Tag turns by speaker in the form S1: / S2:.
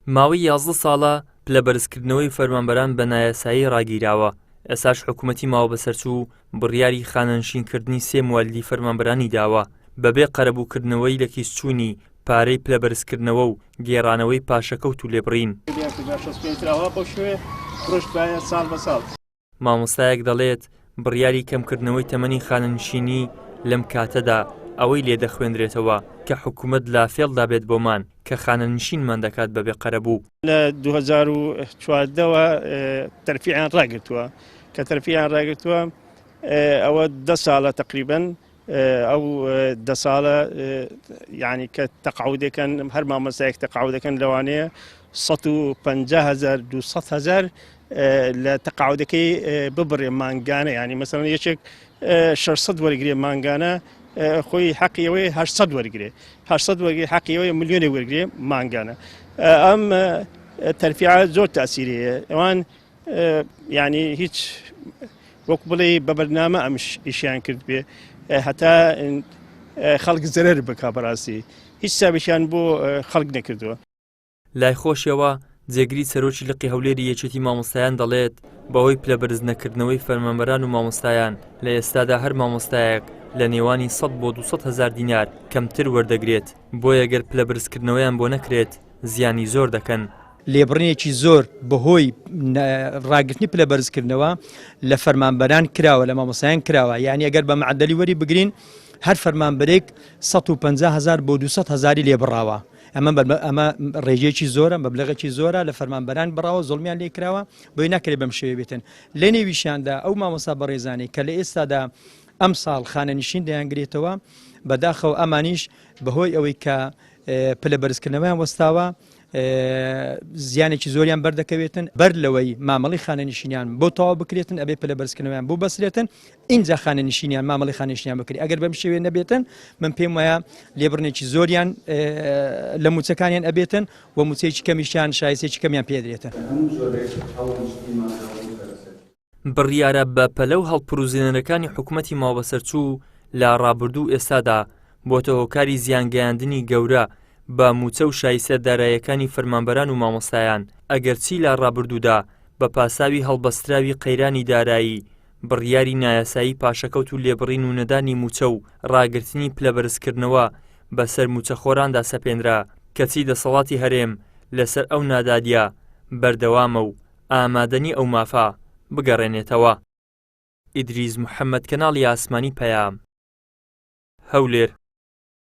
S1: ماوەی 11 ساڵە پلە بەرزکردنەوەی فەرمانبەران بە نایاسایی ڕاگیراوە. ئێساش حکوومەتی ماوە بەسەرچوو بڕیاری خانەنشینکردنی 3 موالیدی فەرمانبەرانی داوە بەبێ قەرەبووکردنەوەی لە کیسچوونی پارەی پلە بەرزکردنەوە و گێڕانەوەی پاشەکەوت و لێبڕین. مامۆستایەک دەڵێت بڕیاری کەمکردنەوەی تەمەنی خانەنشینی لەم کاتەدا ئەوەی لێ دەخوێندرێتەوە کە حکوومەت لا فێڵدا بێت بۆمان کە خانەنشینمان دەکات بەبێ قەرەبوو.
S2: لە 2014ەوە تەرفیعیان ڕاگرتووە کە تەرفیعیان ڕاگرتووە ئەوە 10 ساڵە تقریباً ئەو 10 ساڵە یعنی کە تەقاعودەکەن هەر مامۆستایەک تەقاعودەکەن لەوانەیە 150,000 200,000 لە تەقاعودەکەی ببڕێ مانگانە، ینی مەسەڵەن یەکێک 600 وەرگێ مانگانە خۆی حەقیەوەی 800 وەرگێ 800 وەرگێ حەقیەوەی ملیۆنێ وەرگێ مانگانە. ئەم تەرفیعە زۆر تاسیریە ئەوان ینی هیچ وەک بڵێ بە بەرنامە ئەم ئیشیان کرد بێ هەتا خەڵک زەرەر بکا بەڕاستی هیچ سابشیان بۆ خەڵک نەکردووە.
S1: لای خۆشیەوە جێگری سەرۆکی لقی هەولێری یەکێتی مامۆستایان دەڵێت بەهۆی پلە بەرز نەکردنەوەی فەرمانبەران و مامۆستایان لە ئێستادا هەر مامۆستایەک لە نێوانی 100 بۆ 200,000 دینار کەمتر وەردەگرێت، بۆیە گەر پلە بەرزکردنەوەیان بۆ نەکرێت زیانی زۆر دەکەن.
S3: لێبڕنێکی زۆر بەهۆی ڕاگررتنی پلە بەرزکردنەوە لە فەرمانبەران کراوە لە مامۆستایان کراوە، یعنی ئەگەر بە معدەلی وەری بگرین هەر فەرمانبەرێک 150,000 بۆ 200,000 لێبڕاوە. ئەمە ڕێژێکی زۆرە مەبلەغێکی زۆرە لە فەرمانبەران بڕاوە زۆڵمیان لێ کراوە بۆی ناکرێت بەم شێوە بێتن. لە نێویشیاندا ئەو مامۆستا بەڕێزانەی کە لە ئێستادا ئەم ساڵ خانەنشین دەیانگرێتەوە بەداخەوە ئەمانیش بەهۆی ئەوەی کە پلە بەرزکردنەوەیان وەستاوە زیانێکی زۆریان بەردەکەوێتن بەر لەوەی مامەڵی خانەنشینیان بۆ تەواو بکرێتن ئەبێ پلە بەرزکردنەوەیان بۆ بەسرێتن اینجا خانەنشینیان مامەڵی خانەنشینیان بکرێت. ئەگەر بەم شێوێ نەبێتن من پێم وایە لێبڕنێکی زۆریان لە موچەکانیان ئەبێتن و موچەیەکی کەمیشیان شایستێکی کەمیان پێدرێتن.
S1: بڕیارە بە پەلە و هەڵپروزێنەرەکانی حکوومەتی ماوەبەسەرچوو لە ڕابردوو ئێستادا بۆتە هۆکاری زیانگەیاندنی گەورە بە موچە و شایستە داراییەکانی فەرمانبەران و مامۆستایان ئەگەرچی لە ڕابردوودا بە پاساوی هەڵبەستراوی قەیرانی دارایی بڕیاری نایاسایی پاشەکەوت و لێبڕین و نەدانی موچە و ڕاگررتنی پلە بەرزکردنەوە بەسەر موچەخۆراندا سەپێنرا کەچی دەسەڵاتی هەرێم لەسەر ئەو نادادیە بەردەوامە و ئامادەنی ئەو مافا بگەڕێنێتەوە. ئیدریس محەممەد، کەناڵی ئاسمانی پەیام، هەولێر.